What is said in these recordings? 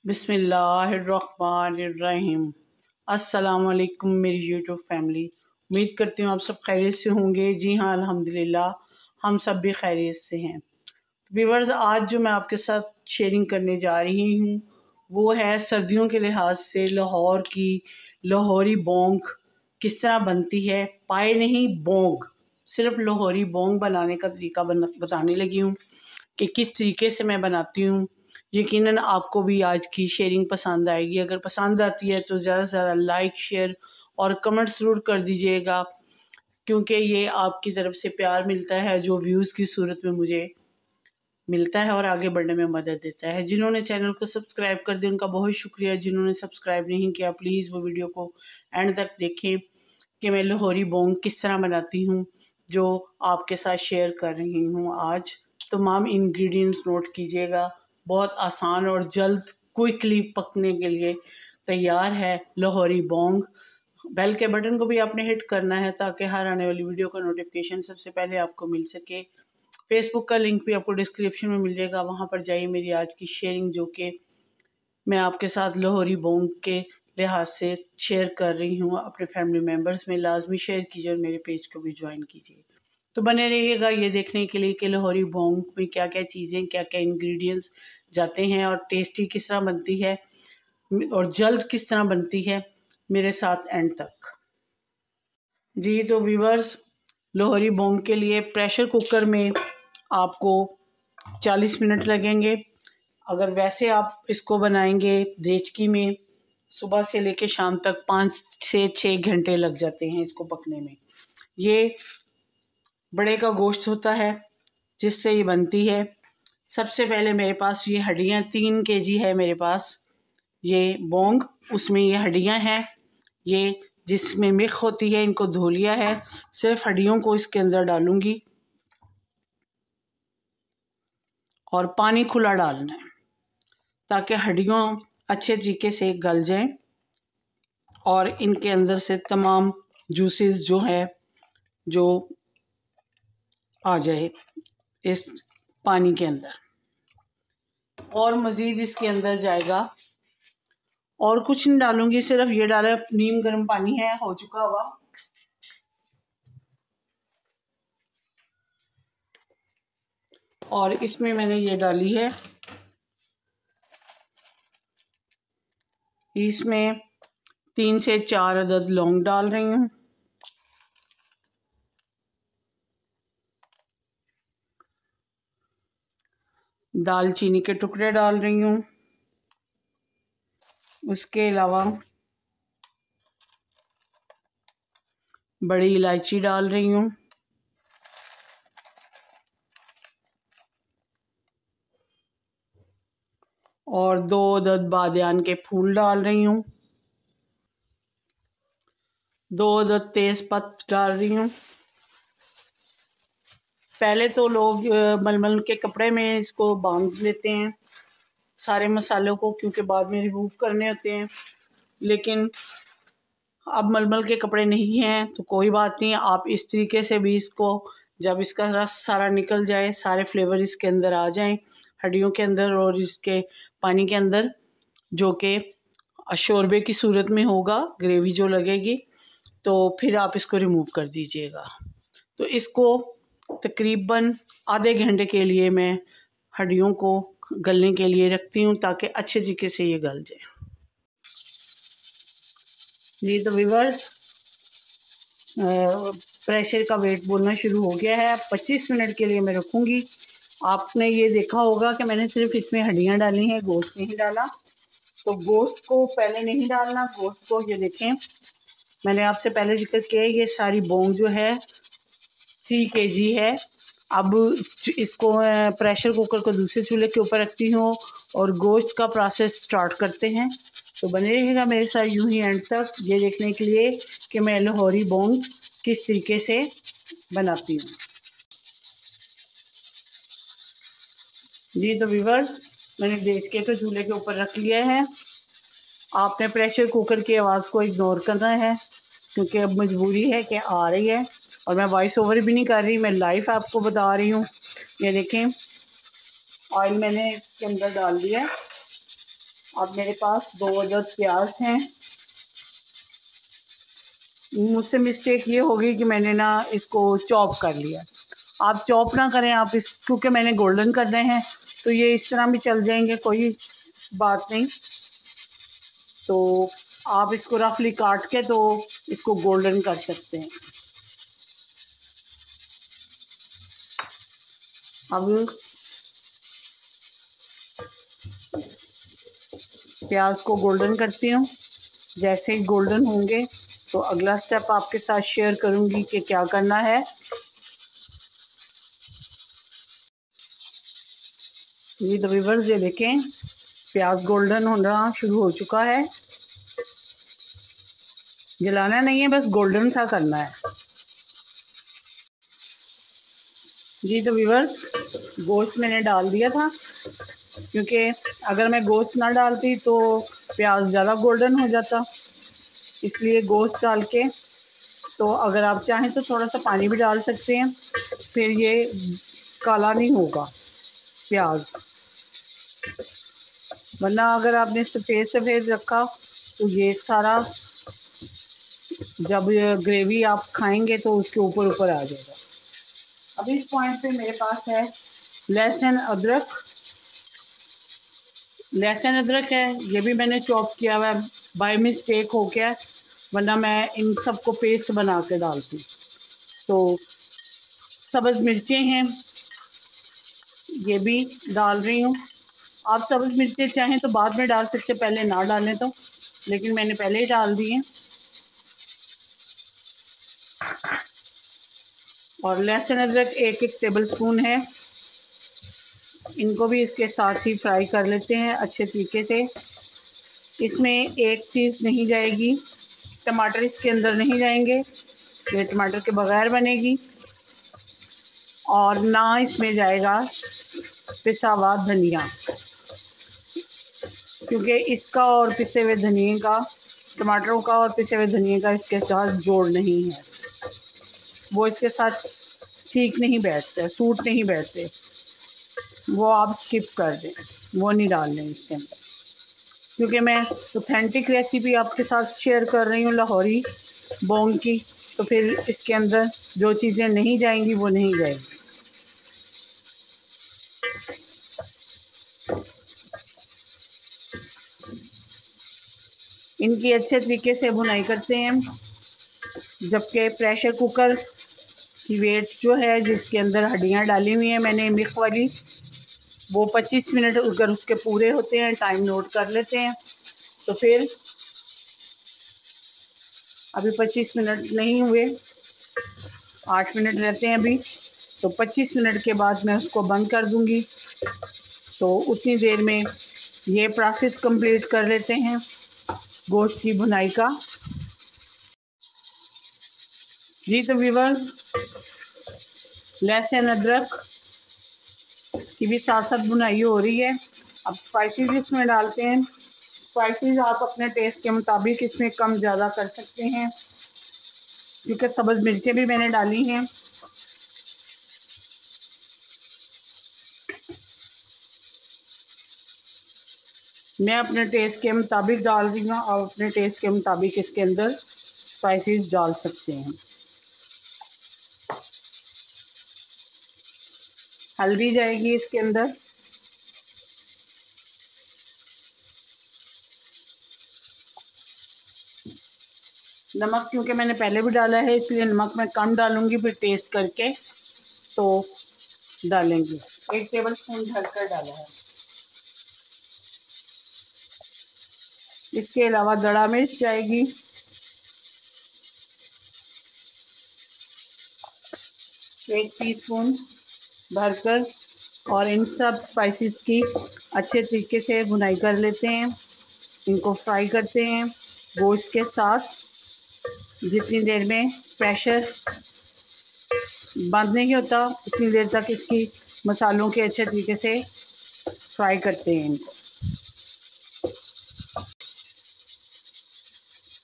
बिस्मिल्लाहिर्रहमानिर्रहीम। अस्सलाम वालेकुम मेरी यूट्यूब फैमिली। उम्मीद करती हूँ आप सब खैरियत से होंगे। जी हाँ, अल्हम्दुलिल्लाह हम सब भी खैरियत से हैं। तो व्यूअर्स, आज जो मैं आपके साथ शेयरिंग करने जा रही हूँ वो है सर्दियों के लिहाज से लाहौर की लाहौरी बोंग किस तरह बनती है। पाए नहीं, बोंग, सिर्फ लाहौरी बोंग बनाने का तरीका बताने लगी हूँ कि किस तरीके से मैं बनाती हूँ। यकीनन आपको भी आज की शेयरिंग पसंद आएगी। अगर पसंद आती है तो ज़्यादा से ज़्यादा लाइक, शेयर और कमेंट ज़रूर कर दीजिएगा, क्योंकि ये आपकी तरफ से प्यार मिलता है जो व्यूज़ की सूरत में मुझे मिलता है और आगे बढ़ने में मदद देता है। जिन्होंने चैनल को सब्सक्राइब कर दिया उनका बहुत शुक्रिया। जिन्होंने सब्सक्राइब नहीं किया प्लीज़ वो वीडियो को एंड तक देखें कि मैं लाहौरी बोंग किस तरह बनाती हूँ, जो आपके साथ शेयर कर रही हूँ आज। तमाम इंग्रेडिएंट्स नोट कीजिएगा। बहुत आसान और जल्द क्विकली पकने के लिए तैयार है लाहौरी बोंग। बेल के बटन को भी आपने हिट करना है ताकि हर आने वाली वीडियो का नोटिफिकेशन सबसे पहले आपको मिल सके। फेसबुक का लिंक भी आपको डिस्क्रिप्शन में मिल जाएगा, वहाँ पर जाइए। मेरी आज की शेयरिंग जो कि मैं आपके साथ लाहौरी बोंग के लिहाज से शेयर कर रही हूँ अपने फैमिली मेम्बर्स में लाजमी शेयर कीजिए और मेरे पेज को भी ज्वाइन कीजिए। तो बने रहिएगा ये देखने के लिए कि लाहौरी बोंग में क्या क्या चीज़ें, क्या क्या इंग्रेडिएंट्स जाते हैं और टेस्टी किस तरह बनती है और जल्द किस तरह बनती है। मेरे साथ एंड तक जी। तो व्यूअर्स, लाहौरी बोंग के लिए प्रेशर कुकर में आपको 40 मिनट लगेंगे। अगर वैसे आप इसको बनाएंगे देचकी में, सुबह से लेके शाम तक 5 से 6 घंटे लग जाते हैं इसको पकने में। ये बड़े का गोश्त होता है जिससे ये बनती है। सबसे पहले मेरे पास ये हड्डियाँ 3 kg है मेरे पास ये बोंग, उसमें ये हड्डियाँ हैं। ये जिसमें मिख होती है इनको धो लिया है। सिर्फ हड्डियों को इसके अंदर डालूंगी और पानी खुला डालना है ताकि हड्डियों अच्छे तरीके से गल जाएं और इनके अंदर से तमाम जूसेस जो है जो आ जाए इस पानी के अंदर। और मज़ीद इसके अंदर जाएगा और कुछ नहीं डालूंगी, सिर्फ ये डाला। नीम गर्म पानी है हो चुका हुआ, और इसमें मैंने ये डाली है, इसमें 3 से 4 अदद लौंग डाल रही हूँ। दालचीनी के टुकड़े डाल रही हूँ। उसके अलावा बड़ी इलायची डाल रही हूँ और 2 अदद बादियान के फूल डाल रही हूँ। 2 अदद तेज़पत्ता डाल रही हूँ। पहले तो लोग मलमल के कपड़े में इसको बांध लेते हैं सारे मसालों को, क्योंकि बाद में रिमूव करने होते हैं। लेकिन अब मलमल के कपड़े नहीं हैं तो कोई बात नहीं, आप इस तरीके से भी इसको, जब इसका रस सारा निकल जाए, सारे फ्लेवर इसके अंदर आ जाएं हड्डियों के अंदर और इसके पानी के अंदर, जो कि शोरबे की सूरत में होगा, ग्रेवी जो लगेगी, तो फिर आप इसको रिमूव कर दीजिएगा। तो इसको तकरीबन आधे घंटे के लिए मैं हड्डियों को गलने के लिए रखती हूँ ताकि अच्छे तरीके से ये गल जाए जी। तो व्यूअर्स, प्रेशर का वेट बोलना शुरू हो गया है। 25 मिनट के लिए मैं रखूँगी। आपने ये देखा होगा कि मैंने सिर्फ इसमें हड्डियाँ डाली हैं, गोश्त नहीं डाला। तो गोश्त को पहले नहीं डालना। गोश्त को ये देखें, मैंने आपसे पहले जिक्र किया, ये सारी बोंग जो है 3 kg है। अब इसको प्रेशर कुकर को दूसरे चूल्हे के ऊपर रखती हूँ और गोश्त का प्रोसेस स्टार्ट करते हैं। तो बने रहेगा मेरे साथ यूं ही एंड तक ये देखने के लिए कि मैं लाहौरी बोंग किस तरीके से बनाती हूँ जी। तो व्यूअर्स, मैंने देचके को चूल्हे के ऊपर रख लिया है। आपने प्रेशर कुकर की आवाज़ को इग्नोर करना है क्योंकि अब मजबूरी है कि आ रही है और मैं वॉइस ओवर भी नहीं कर रही, मैं लाइव आपको बता रही हूँ। ये देखें, ऑयल मैंने इसके अंदर डाल दिया है अब मेरे पास 2 अदद प्याज हैं। मुझसे मिस्टेक ये होगी कि मैंने ना इसको चॉप कर लिया। आप चॉप ना करें, आप इस क्योंकि मैंने गोल्डन करने हैं तो ये इस तरह भी चल जाएंगे, कोई बात नहीं। तो आप इसको रफली काट के तो इसको गोल्डन कर सकते हैं। अब प्याज को गोल्डन करती हूँ। जैसे ही गोल्डन होंगे तो अगला स्टेप आपके साथ शेयर करूँगी कि क्या करना है। ये तो व्यूअर्स, ये देखें प्याज गोल्डन होना शुरू हो चुका है। जलाना नहीं है, बस गोल्डन सा करना है। जी तो व्यूअर्स, गोश्त मैंने डाल दिया था, क्योंकि अगर मैं गोश्त ना डालती तो प्याज ज़्यादा गोल्डन हो जाता, इसलिए गोश्त डाल के। तो अगर आप चाहें तो थोड़ा सा पानी भी डाल सकते हैं, फिर ये काला नहीं होगा प्याज। वरना अगर आपने सफ़ेद सफ़ेद रखा तो ये सारा जब ग्रेवी आप खाएंगे तो उसके ऊपर ऊपर आ जाएगा। अब इस पॉइंट पे मेरे पास है लहसुन अदरक। लहसुन अदरक है, ये भी मैंने चॉप किया हुआ है, बाय मिस्टेक हो गया, वरना मैं इन सबको पेस्ट बना के डालती। तो सब्ज़ मिर्चें हैं, ये भी डाल रही हूँ। आप सब्ज़ मिर्चें चाहें तो बाद में डाल सकते, पहले ना डालें तो, लेकिन मैंने पहले ही डाल दी हैं। और लहसुन अदरक 1-1 टेबल स्पून है, इनको भी इसके साथ ही फ्राई कर लेते हैं अच्छे तरीके से। इसमें एक चीज़ नहीं जाएगी, टमाटर इसके अंदर नहीं जाएंगे, ये टमाटर के बगैर बनेगी। और ना इसमें जाएगा पिसा हुआ धनिया, क्योंकि इसका और पिसे हुए धनिए का, टमाटरों का और पिसे हुए धनिए का इसके साथ जोड़ नहीं है, वो इसके साथ ठीक नहीं बैठते, सूट नहीं बैठते, वो आप स्किप कर दें, वो नहीं डालने इसके अंदर। क्योंकि मैं ऑथेंटिक रेसिपी आपके साथ शेयर कर रही हूँ लाहौरी बोंग की, तो फिर इसके अंदर जो चीज़ें नहीं जाएंगी वो नहीं जाएंगी। इनकी अच्छे तरीके से भुनाई करते हैं, जबकि प्रेशर कुकर की वेट जो है, जिसके अंदर हड्डियाँ डाली हुई हैं मैंने मिक्स वाली, वो 25 मिनट अगर उसके पूरे होते हैं, टाइम नोट कर लेते हैं। तो फिर अभी 25 मिनट नहीं हुए, 8 मिनट रहते हैं अभी, तो 25 मिनट के बाद मैं उसको बंद कर दूंगी। तो उतनी देर में ये प्रोसेस कंप्लीट कर लेते हैं गोश्त की भुनाई का। जी तो व्यूअर्स, लहसुन अदरक की भी साथ साथ भुनाई हो रही है। अब स्पाइसेस इसमें डालते हैं। स्पाइसेस आप अपने टेस्ट के मुताबिक इसमें कम ज़्यादा कर सकते हैं, क्योंकि सब्ज़ मिर्चें भी मैंने डाली हैं। मैं अपने टेस्ट के मुताबिक डाल रही हूँ, आप अपने टेस्ट के मुताबिक इसके अंदर स्पाइसेस डाल सकते हैं। हल्दी जाएगी इसके अंदर, नमक क्योंकि मैंने पहले भी डाला है इसलिए नमक मैं कम डालूंगी, फिर टेस्ट करके तो डालेंगे। 1 टेबल स्पून भरकर डाला है। इसके अलावा दड़ा मिर्च जाएगी, 1 टीस्पून भरकर। और इन सब स्पाइसेस की अच्छे तरीके से भुनाई कर लेते हैं, इनको फ्राई करते हैं गोश्त के साथ, जितनी देर में प्रेशर बंद नहीं होता उतनी देर तक इसकी मसालों के अच्छे तरीके से फ्राई करते हैं इनको।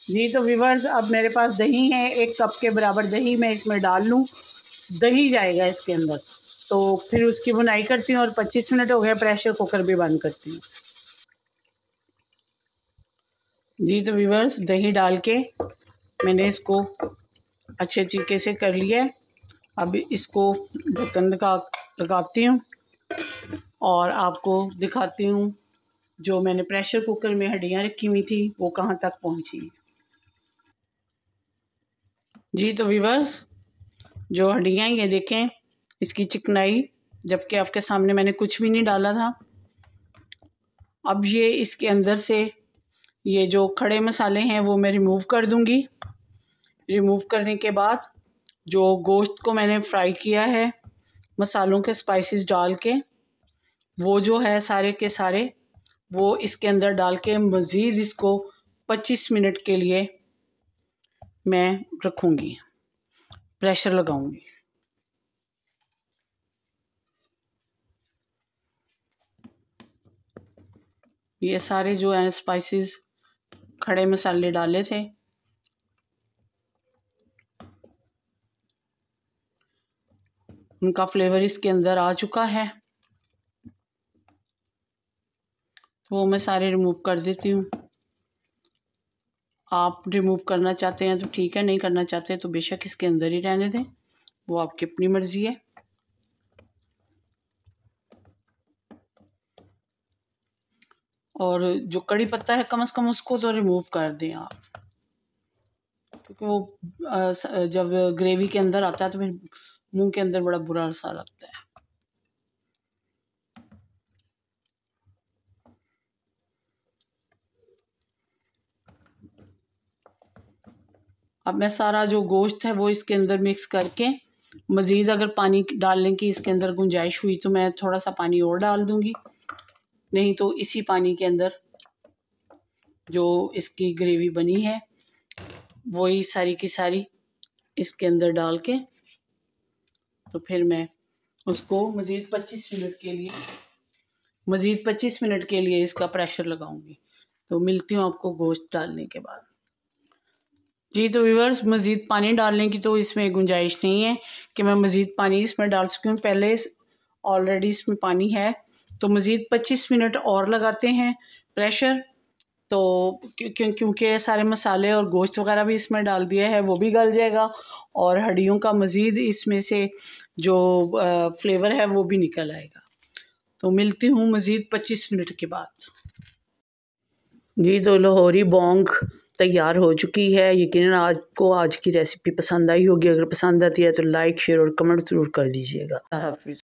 जी तो व्यूअर्स, अब मेरे पास दही है, 1 कप के बराबर दही मैं इसमें डाल लूँ, दही जाएगा इसके अंदर। तो फिर उसकी भुनाई करती हूँ और 25 मिनट हो गए, प्रेशर कुकर भी बंद करती हूँ। जी तो व्यूअर्स, दही डाल के मैंने इसको अच्छे तरीके से कर लिया है। अब इसको ढक्कन लगाती हूँ और आपको दिखाती हूँ जो मैंने प्रेशर कुकर में हड्डियाँ रखी हुई थी वो कहाँ तक पहुँची। जी तो व्यूअर्स, जो हड्डियाँ ये देखें, इसकी चिकनाई, जबकि आपके सामने मैंने कुछ भी नहीं डाला था। अब ये इसके अंदर से ये जो खड़े मसाले हैं वो मैं रिमूव कर दूंगी। रिमूव करने के बाद जो गोश्त को मैंने फ्राई किया है मसालों के स्पाइसेस डाल के, वो जो है सारे के सारे वो इसके अंदर डाल के मज़ीद इसको 25 मिनट के लिए मैं रखूँगी, प्रेशर लगाऊंगी। ये सारे जो हैं स्पाइसेस, खड़े मसाले डाले थे, उनका फ्लेवर इसके अंदर आ चुका है, तो वो मैं सारे रिमूव कर देती हूँ। आप रिमूव करना चाहते हैं तो ठीक है, नहीं करना चाहते तो बेशक इसके अंदर ही रहने दें, वो आपकी अपनी मर्ज़ी है। और जो कड़ी पत्ता है कम से कम उसको तो रिमूव कर दें आप, क्योंकि वो जब ग्रेवी के अंदर आता है तो फिर मुंह के अंदर बड़ा बुरा सा लगता है। अब मैं सारा जो गोश्त है वो इसके अंदर मिक्स करके, मज़ीद अगर पानी डालने की इसके अंदर गुंजाइश हुई तो मैं थोड़ा सा पानी और डाल दूंगी, नहीं तो इसी पानी के अंदर जो इसकी ग्रेवी बनी है वही सारी की सारी इसके अंदर डाल के, तो फिर मैं उसको मज़ीद 25 मिनट के लिए इसका प्रेशर लगाऊंगी। तो मिलती हूँ आपको गोश्त डालने के बाद। जी तो व्यूअर्स, मज़ीद पानी डालने की तो इसमें गुंजाइश नहीं है कि मैं मज़ीद पानी इसमें डाल सकूँ, पहले ऑलरेडी इसमें पानी है। तो मज़ीद 25 मिनट और लगाते हैं प्रेशर, तो क्योंकि सारे मसाले और गोश्त वगैरह भी इसमें डाल दिया है, वो भी गल जाएगा और हड्डियों का मज़ीद इसमें से जो फ्लेवर है वो भी निकल आएगा। तो मिलती हूँ मज़ीद 25 मिनट के बाद। जी तो लाहौरी बोंग तैयार हो चुकी है। यकीनन आपको आज की रेसिपी पसंद आई होगी। अगर पसंद आती है तो लाइक, शेयर और कमेंट ज़रूर कर दीजिएगा। हाफ़िज़।